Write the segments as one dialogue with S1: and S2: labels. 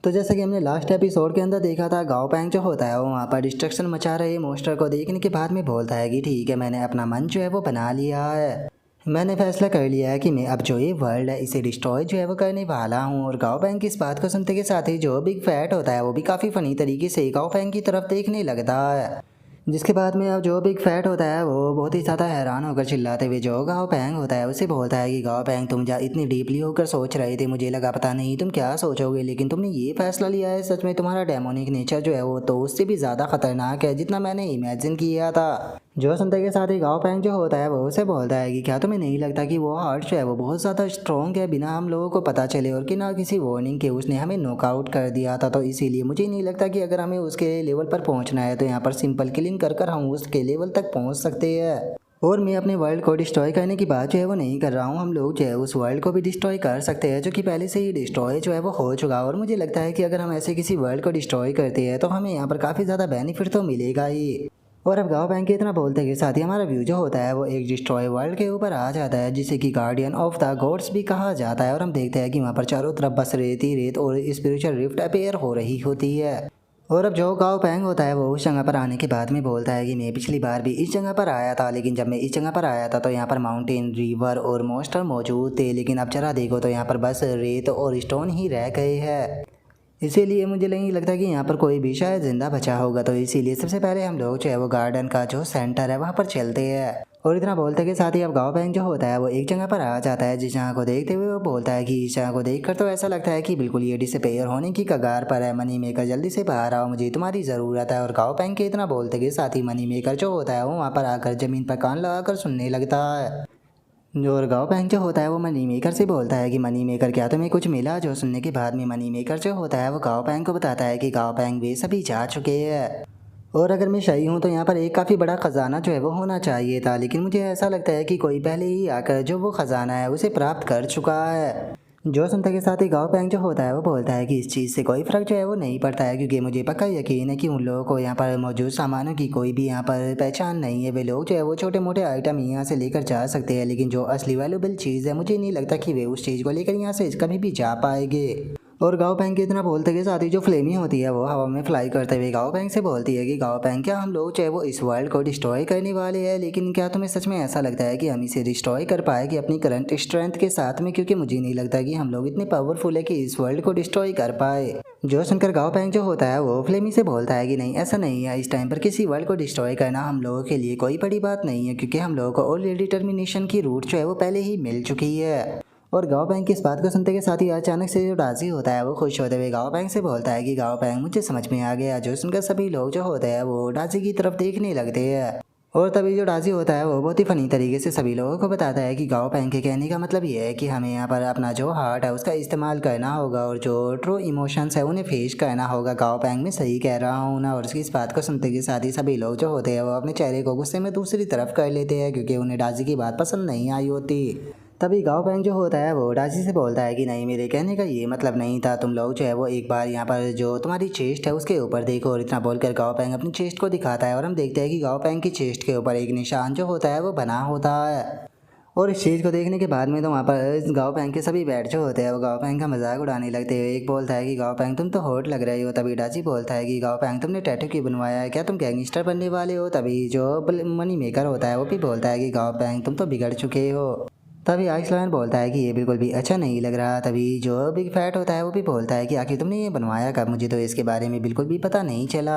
S1: तो जैसा कि हमने लास्ट एपिसोड के अंदर देखा था, गाओ पैंग जो होता है वो वहाँ पर डिस्ट्रक्शन मचा रहे मोस्टर को देखने के बाद में बोलता है कि ठीक है, मैंने अपना मन जो है वो बना लिया है। मैंने फैसला कर लिया है कि मैं अब जो ये वर्ल्ड है इसे डिस्ट्रॉय जो है वो करने वाला हूँ। और गाओ पैंग की इस बात को सुनते के साथ ही जो बिग फैट होता है वो भी काफ़ी फ़नी तरीके से गाओ पैंग की तरफ देखने लगता है। जिसके बाद में अब जो बिग फैट होता है वो बहुत ही ज़्यादा हैरान होकर चिल्लाते हुए जो गाओ पैंग होता है उसे बोलता है कि गाओ पैंग, तुम जा इतनी डीपली होकर सोच रहे थे, मुझे लगा पता नहीं तुम क्या सोचोगे, लेकिन तुमने ये फैसला लिया है। सच में तुम्हारा डेमोनिक नेचर जो है वो तो उससे भी ज़्यादा खतरनाक है जितना मैंने इमेजिन किया था। जो सुनते के साथ ही गाओ पैंग जो होता है वो उसे बोलता है कि क्या तुम्हें नहीं लगता कि वो हार्ट जो है वो बहुत ज़्यादा स्ट्रॉन्ग है, बिना हम लोगों को पता चले और कि ना किसी वार्निंग के उसने हमें नॉकआउट कर दिया था। तो इसीलिए मुझे नहीं लगता कि अगर हमें उसके लेवल पर पहुंचना है तो यहाँ पर सिंपल किलिंग कर कर हम उसके लेवल तक पहुंच सकते हैं। और मैं अपने वर्ल्ड को डिस्ट्रॉय करने की बात जो है वो नहीं कर रहा हूँ, हम लोग जो है उस वर्ल्ड को भी डिस्ट्रॉय कर सकते हैं जो कि पहले से ही डिस्ट्रॉय जो है वो हो चुका है। और मुझे लगता है कि अगर हम ऐसे किसी वर्ल्ड को डिस्ट्रॉय करते हैं तो हमें यहाँ पर काफ़ी ज़्यादा बेनिफिट तो मिलेगा ही। और अब गाओ पैंग के इतना बोलते के साथ ही हमारा व्यू जो होता है वो एक डिस्ट्रॉय वर्ल्ड के ऊपर आ जाता है जिसे कि गार्डियन ऑफ द गॉड्स भी कहा जाता है। और हम देखते हैं कि वहाँ पर चारों तरफ बस रेत ही रेत और स्पिरिचुअल रिफ्ट अपेयर हो रही होती है। और अब जो गाओ पैंग होता है वो उस जगह पर आने के बाद में बोलता है कि मैं पिछली बार भी इस जगह पर आया था, लेकिन जब मैं इस जगह पर आया था तो यहाँ पर माउंटेन, रिवर और मॉन्स्टर मौजूद थे, लेकिन अब जरा देखो तो यहाँ पर बस रेत और स्टोन ही रह गए हैं। इसीलिए मुझे नहीं लगता कि यहाँ पर कोई भी शायद जिंदा बचा होगा। तो इसीलिए सबसे पहले हम लोग जो है वो गार्डन का जो सेंटर है वहाँ पर चलते हैं। और इतना बोलते के साथ ही अब गाओ पैंग जो होता है वो एक जगह पर आ जाता है जिस जगह को देखते हुए वो बोलता है कि इस जगह को देखकर तो ऐसा लगता है कि बिल्कुल ये डिसअपेयर होने की कगार पर है। मनी मेकर जल्दी से बाहर आओ, मुझे तुम्हारी ज़रूरत है। और गाओ पैंग के इतना बोलते के साथ ही मनी मेकर जो होता है वो वहाँ पर आकर ज़मीन पर कान लगाकर सुनने लगता है। और गाओ पैंग जो होता है वो मनी मेकर से बोलता है कि मनी मेकर, क्या तुम्हें कुछ मिला? जो सुनने के बाद में मनी मेकर जो होता है वो गाओ पैंग को बताता है कि गाओ पैंग वे सभी जा चुके हैं। और अगर मैं सही हूँ तो यहाँ पर एक काफ़ी बड़ा ख़जाना जो है वो होना चाहिए था, लेकिन मुझे ऐसा लगता है कि कोई पहले ही आकर जो वो ख़जाना है उसे प्राप्त कर चुका है। जो सुनते के साथ ही गाओ पैंग जो होता है वो बोलता है कि इस चीज़ से कोई फ़र्क जो है वो नहीं पड़ता है, क्योंकि मुझे पक्का यकीन है कि उन लोगों को यहाँ पर मौजूद सामानों की कोई भी यहाँ पर पहचान नहीं है। वे लोग जो है वो छोटे मोटे आइटम यहाँ से लेकर जा सकते हैं, लेकिन जो असली वैल्यूबल चीज़ है मुझे नहीं लगता कि वे उस चीज़ को लेकर यहाँ से कभी भी जा पाएंगे। और गाओ पैंग के इतना बोलते के साथ ही जो फ्लेमी होती है वो हवा में फ्लाई करते हुए गाओ पैंग से बोलती है कि गाओ पैंग, क्या हम लोग चाहे वो इस वर्ल्ड को डिस्ट्रॉय करने वाले हैं, लेकिन क्या तुम्हें सच में ऐसा लगता है कि हम इसे डिस्ट्रॉय कर पाएंगे अपनी करंट स्ट्रेंथ के साथ में? क्योंकि मुझे नहीं लगता कि हम लोग इतने पावरफुल है कि इस वर्ल्ड को डिस्ट्रॉय कर पाए। जो सुनकर गाओ पैंग जो होता है वो फ्लेमी से बोलता है कि नहीं, ऐसा नहीं है, इस टाइम पर किसी वर्ल्ड को डिस्ट्रॉय करना हम लोगों के लिए कोई बड़ी बात नहीं है, क्योंकि हम लोगों को ऑलरेडी डिटर्मिनेशन की रूट जो है वो पहले ही मिल चुकी है। और गाओ पैंग की इस बात को सुनते के साथ ही अचानक से जो डाजी होता है वो खुश होते हुए गाओ पैंग से बोलता है कि गाओ पैंग, मुझे समझ में आ गया। जो सुनकर सभी लोग जो होते हैं वो डाजी की तरफ देखने लगते हैं। और तभी जो डाजी होता है वो बहुत ही फनी तरीके से सभी लोगों को बताता है कि गाओ पैंग के कहने का मतलब ये है कि हमें यहाँ पर अपना जो हार्ट है उसका इस्तेमाल करना होगा और जो ट्रू इमोशंस है उन्हें फेस करना होगा। गाओ पैंग में सही कह रहा हूँ ना? और उसकी इस बात को सुनते के साथ ही सभी लोग जो होते हैं वो अपने चेहरे को गुस्से में दूसरी तरफ कर लेते हैं, क्योंकि उन्हें डाजी की बात पसंद नहीं आई होती। तभी गाओ पैंग जो होता है वो डाजी से बोलता है कि नहीं, मेरे कहने का ये मतलब नहीं था, तुम लोग जो है वो एक बार यहाँ पर जो तुम्हारी चेस्ट है उसके ऊपर देखो। और इतना बोलकर गाओ पैंग अपनी चेस्ट को दिखाता है और हम देखते हैं कि गाओ पैंग की चेस्ट के ऊपर एक निशान जो होता है वो बना होता है। और इस चीज़ को देखने के बाद में तो वहाँ पर गाओ पैंग के सभी बैठ जो होते हैं वो गाओ पैंग का मजाक उड़ाने लगते हैं। एक बोलता है कि गाओ पैंग, तुम तो हॉट लग रही हो। तभी डाची बोलता है कि गाओ पैंग, तुमने टैटू क्यों बनवाया है? क्या तुम गैंगस्टर बनने वाले हो? तभी जो मनी मेकर होता है वो भी बोलता है कि गाओ पैंग, तुम तो बिगड़ चुके हो। तभी आइस लॉयन बोलता है कि ये बिल्कुल भी अच्छा नहीं लग रहा। तभी जो बिग फैट होता है वो भी बोलता है कि आखिर तुमने ये बनवाया कब? मुझे तो इसके बारे में बिल्कुल भी पता नहीं चला।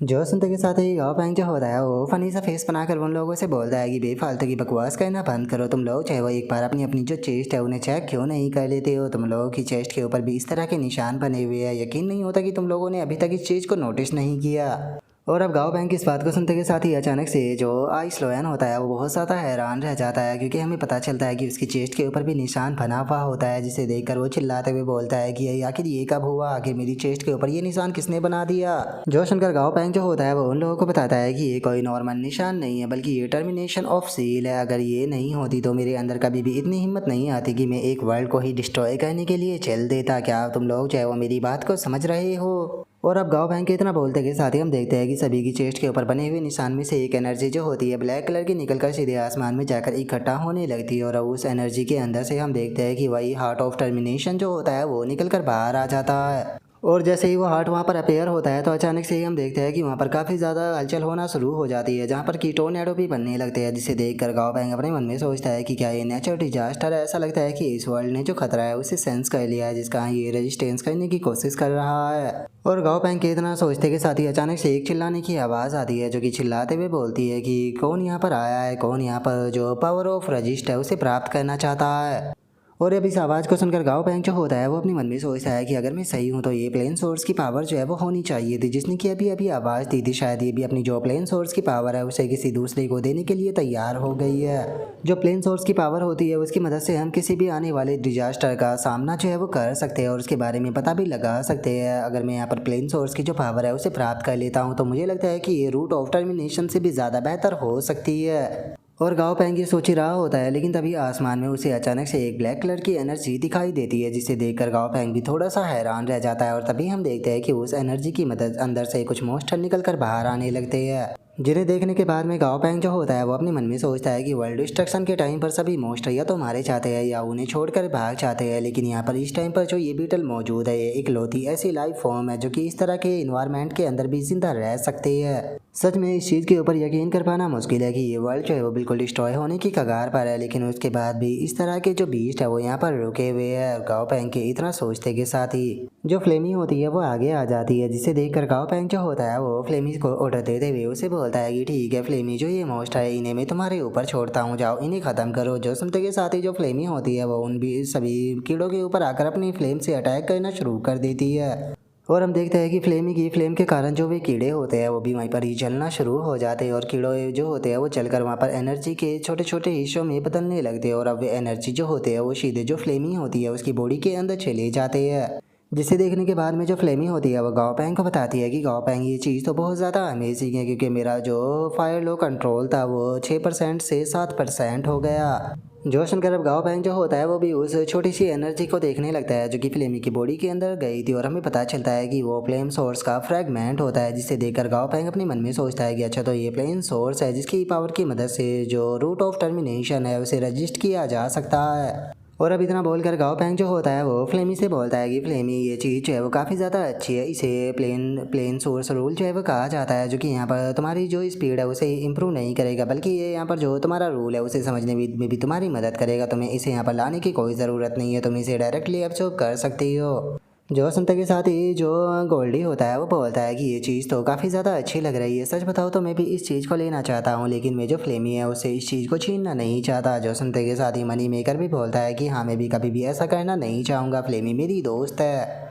S1: जो सुनते के साथ ही गाओ पैंग जो होता है वो फनी सा फेस बनाकर उन लोगों से बोलता है कि बेफालतू की बकवास करना बंद करो। तुम लोग चाहे वो एक बार अपनी अपनी जो चेस्ट है उन्हें चेक क्यों नहीं कर लेते हो? तुम लोगों की चेस्ट के ऊपर भी इस तरह के निशान बने हुए हैं, यकीन नहीं होता कि तुम लोगों ने अभी तक इस चीज़ को नोटिस नहीं किया। और अब गाओ पैंग की इस बात को सुनते के साथ ही अचानक से जो आइस लोयन होता है वो बहुत ज़्यादा हैरान रह जाता है, क्योंकि हमें पता चलता है कि उसकी चेस्ट के ऊपर भी निशान बना हुआ होता है, जिसे देखकर वो चिल्लाते हुए बोलता है कि आखिर ये कब हुआ? आखिर मेरी चेस्ट के ऊपर ये निशान किसने बना दिया? जो सुनकर गाओ पैंग जो होता है वो उन लोगों को बताता है कि ये कोई नॉर्मल निशान नहीं है, बल्कि ये टर्मिनेशन ऑफ सील है। अगर ये नहीं होती तो मेरे अंदर कभी भी इतनी हिम्मत नहीं आती कि मैं एक वर्ल्ड को ही डिस्ट्रॉय करने के लिए चल देता। क्या तुम लोग चाहे वो मेरी बात को समझ रहे हो? और अब गाओ पैंग के इतना बोलते के साथ ही हम देखते हैं कि सभी की चेस्ट के ऊपर बने हुए निशान में से एक एनर्जी जो होती है ब्लैक कलर की निकलकर सीधे आसमान में जाकर इकट्ठा होने लगती है। और उस एनर्जी के अंदर से हम देखते हैं कि वही हार्ट ऑफ टर्मिनेशन जो होता है वो निकलकर बाहर आ जाता है। और जैसे ही वो हार्ट वहाँ पर अपेयर होता है तो अचानक से ही हम देखते हैं कि वहाँ पर काफ़ी ज़्यादा हलचल होना शुरू हो जाती है, जहाँ पर की टोर्नेडो भी बनने लगते हैं, जिसे देखकर गाओ पैंग अपने मन में सोचता है कि क्या ये नेचुरल डिजास्टर है। ऐसा लगता है कि इस वर्ल्ड ने जो खतरा है उसे सेंस कर लिया है, जिसका ये रेजिस्टेंस करने की कोशिश कर रहा है। और गाओ पैंग के इतना सोचते के साथ ही अचानक से एक चिल्लाने की आवाज़ आती है, जो कि चिल्लाते हुए बोलती है कि कौन यहाँ पर आया है, कौन यहाँ पर जो पावर ऑफ रजिस्ट है उसे प्राप्त करना चाहता है। और अब इस आवाज़ को सुनकर गाओ पैंग जो होता है वो अपने मन में सोचता है कि अगर मैं सही हूँ तो ये प्लेन सोर्स की पावर जो है वो होनी चाहिए थी, जिसने कि अभी अभी आवाज़ दी थी। शायद ये भी अपनी जो प्लेन सोर्स की पावर है उसे किसी दूसरे को देने के लिए तैयार हो गई है। जो प्लेन सोर्स की पावर होती है उसकी मदद से हम किसी भी आने वाले डिजास्टर का सामना जो है वो कर सकते हैं और उसके बारे में पता भी लगा सकते हैं। अगर मैं यहाँ पर प्लेन सोर्स की जो पावर है उसे प्राप्त कर लेता हूँ तो मुझे लगता है कि ये रूट ऑफ टर्मिनेशन से भी ज़्यादा बेहतर हो सकती है। और गांव पैंग ये सोच ही रहा होता है, लेकिन तभी आसमान में उसे अचानक से एक ब्लैक कलर की एनर्जी दिखाई देती है, जिसे देखकर गांव पैंग भी थोड़ा सा हैरान रह जाता है। और तभी हम देखते हैं कि उस एनर्जी की मदद अंदर से कुछ मॉन्स्टर निकल कर बाहर आने लगते हैं, जिन्हें देखने के बाद में गाओ पैंग जो होता है वो अपने मन में सोचता है कि वर्ल्ड डिस्ट्रक्शन के टाइम पर सभी मॉन्स्टर या तो मारे जाते हैं या उन्हें छोड़कर भाग जाते हैं, लेकिन यहाँ पर इस टाइम पर जो ये बीटल मौजूद है ये इकलौती ऐसी लाइफ फॉर्म है जो कि इस तरह के इन्वायरमेंट के अंदर भी जिंदा रह सकती है। सच में इस चीज़ के ऊपर यकीन कर पाना मुश्किल है कि ये वर्ल्ड जो है वो बिल्कुल डिस्ट्रॉय होने की कगार पर है, लेकिन उसके बाद भी इस तरह के जो बीस्ट है वो यहाँ पर रुके हुए हैं। और गाओ पैंग के इतना सोचते के साथ ही जो फ्लेमी होती है वो आगे आ जाती है, जिसे देखकर गाओ पैंग जो होता है वो फ्लेमी को ऑर्डर देते हुए उसे बोलता है कि ठीक है फ्लेमी, जो ये मॉन्स्टर है इन्हें मैं तुम्हारे ऊपर छोड़ता हूँ, जाओ इन्हें ख़त्म करो। जो सुनते के साथ ही जो फ्लेमी होती है वो उन भी सभी कीड़ों के ऊपर आकर अपनी फ्लेम से अटैक करना शुरू कर देती है। और हम देखते हैं कि फ्लेमी की फ्लेम के कारण जो वे कीड़े होते हैं वो भी वहीं पर ही जलना शुरू हो जाते हैं, और कीड़े जो होते हैं वो जलकर वहाँ पर एनर्जी के छोटे छोटे हिस्सों में बदलने लगते हैं। और अब वे एनर्जी जो होते हैं वो सीधे जो फ्लेमी होती है उसकी बॉडी के अंदर चले जाते हैं, जिसे देखने के बाद में जो फ्लेमी होती है वो गाओ पैंग को बताती है कि गाओ पैंग ये चीज़ तो बहुत ज़्यादा अमेजिंग है, क्योंकि मेरा जो फायर लो कंट्रोल था वो 6% से 7% हो गया। जो सुनकर अब गाओ पैंग जो होता है वो भी उस छोटी सी एनर्जी को देखने लगता है जो कि फ्लेमी की बॉडी के अंदर गई थी, और हमें पता चलता है कि वो फ्लेम सोर्स का फ्रैगमेंट होता है, जिसे देखकर गाओ पैंग अपने मन में सोचता है कि अच्छा तो ये फ्लेम सोर्स है जिसकी पावर की मदद से जो रूट ऑफ टर्मिनेशन है उसे रजिस्ट किया जा सकता है। और अब इतना बोलकर गाओ पैंग जो होता है वो फ्लेमी से बोलता है कि फ्लेमी ये चीज़ जो है वो काफ़ी ज़्यादा अच्छी है, इसे प्लेन प्लेन सोर्स रूल जो है वो कहा जाता है, जो कि यहाँ पर तुम्हारी जो स्पीड है उसे इम्प्रूव नहीं करेगा, बल्कि ये यहाँ पर जो तुम्हारा रूल है उसे समझने में भी तुम्हारी मदद करेगा। तुम्हें इसे यहाँ पर लाने की कोई ज़रूरत नहीं है, तुम इसे डायरेक्टली एब्सॉर्ब कर सकती हो। जो सुनते के साथ ही जो गोल्डी होता है वो बोलता है कि ये चीज़ तो काफ़ी ज़्यादा अच्छी लग रही है, सच बताओ तो मैं भी इस चीज़ को लेना चाहता हूँ, लेकिन मैं जो फ्लेमी है उससे इस चीज़ को छीनना नहीं चाहता। जो सुनते के साथ ही मनी मेकर भी बोलता है कि हाँ मैं भी कभी भी ऐसा करना नहीं चाहूँगा, फ्लेमी मेरी दोस्त है।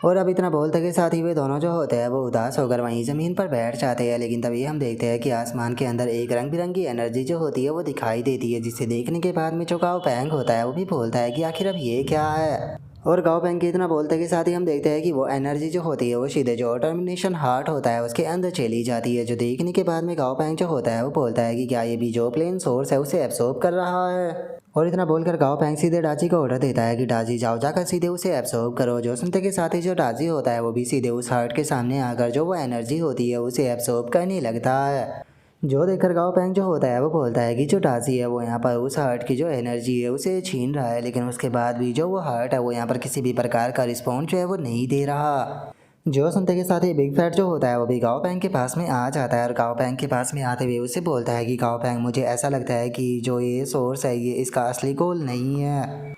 S1: और अब इतना बोलते के साथ ही वे दोनों जो होते हैं वो उदास होकर वहीं ज़मीन पर बैठ जाते हैं, लेकिन तभी हम देखते हैं कि आसमान के अंदर एक रंग बिरंगी एनर्जी जो होती है वो दिखाई देती है, जिसे देखने के बाद में जो गाओ पैंग होता है वो भी बोलता है कि आखिर अब ये क्या है। और गाओ पैंग के इतना बोलते के साथ ही हम देखते हैं कि वो एनर्जी जो होती है वो सीधे जो टर्मिनेशन हार्ट होता है उसके अंदर चली जाती है, जो देखने के बाद में गाओ पैंग जो होता है वो बोलता है कि क्या ये भी जो प्लेन सोर्स है उसे एब्सॉर्ब कर रहा है। और इतना बोलकर गाओ पैंग सीधे डाजी को ऑर्डर देता है कि डाजी जाओ जाकर सीधे उसे एब्सॉर्ब करो। जो सुनते के साथ ही जो डाजी होता है वो भी सीधे उस हार्ट के सामने आकर जो वो एनर्जी होती है उसे एब्सॉर्ब करने लगता है। जो देखकर गाओ पैंग जो होता है वो बोलता है कि जो डाजी है वो यहाँ पर उस हार्ट की जो एनर्जी है उसे छीन रहा है, लेकिन उसके बाद भी जो वो हार्ट है वो यहाँ पर किसी भी प्रकार का रिस्पॉन्स जो है वो नहीं दे रहा। जो सुनते के साथ ही बिग फैट जो होता है वो भी गाओ पैंग के पास में आ जाता है, और गाओ पैंग के पास में आते हुए उसे बोलता है कि गाओ पैंग मुझे ऐसा लगता है कि जो ये सोर्स है ये इसका असली गोल नहीं है।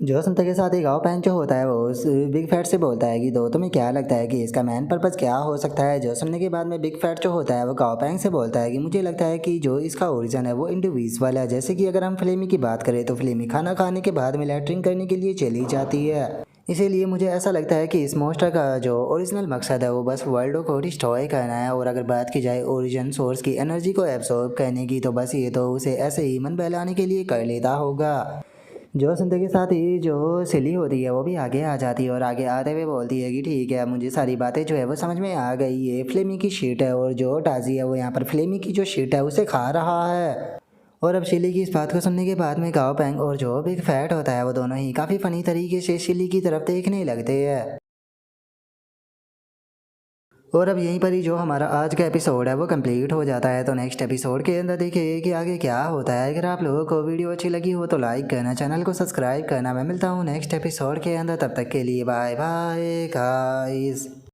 S1: जो सुनते के साथ ही गाओ पैंग जो होता है वो उस बिग फैट से बोलता है कि दो तुम्हें क्या लगता है कि इसका मैन पर्पज़ क्या हो सकता है। जो सुनने के बाद में बिग फैट जो होता है वो गाओ पैंग से बोलता है कि मुझे लगता है कि जो इसका ओरिजिन है वो इंडिविजुअल है। जैसे कि अगर हम फ्लेमी की बात करें तो फ्लेमी खाना खाने के बाद में लैट्रिन करने के लिए चली जाती है, इसीलिए मुझे ऐसा लगता है कि इस मॉन्स्टर का जो ओरिजिनल मकसद है वो बस वर्ल्ड को डिस्ट्रॉय करना है। और अगर बात की जाए ओरिजिन सोर्स की एनर्जी को एब्सॉर्ब करने की तो बस ये तो उसे ऐसे ही मन बहलाने के लिए कर लेता होगा। जो सुनते के साथ ही जो सिली होती है वो भी आगे आ जाती है, और आगे आते हुए बोलती है कि ठीक है मुझे सारी बातें जो है वो समझ में आ गई, ये फ्लेमी की शीट है और जो डाजी है वो यहाँ पर फ्लेमी की जो शीट है उसे खा रहा है। और अब शिली की इस बात को सुनने के बाद में गाओ पैंग और जो बिग फैट होता है वो दोनों ही काफ़ी फ़नी तरीके से शिली की तरफ देखने लगते हैं। और अब यहीं पर ही जो हमारा आज का एपिसोड है वो कंप्लीट हो जाता है। तो नेक्स्ट एपिसोड के अंदर देखिए कि आगे क्या होता है। अगर आप लोगों को वीडियो अच्छी लगी हो तो लाइक करना, चैनल को सब्सक्राइब करना। मैं मिलता हूँ नेक्स्ट एपिसोड के अंदर, तब तक के लिए बाय बाय गाइस।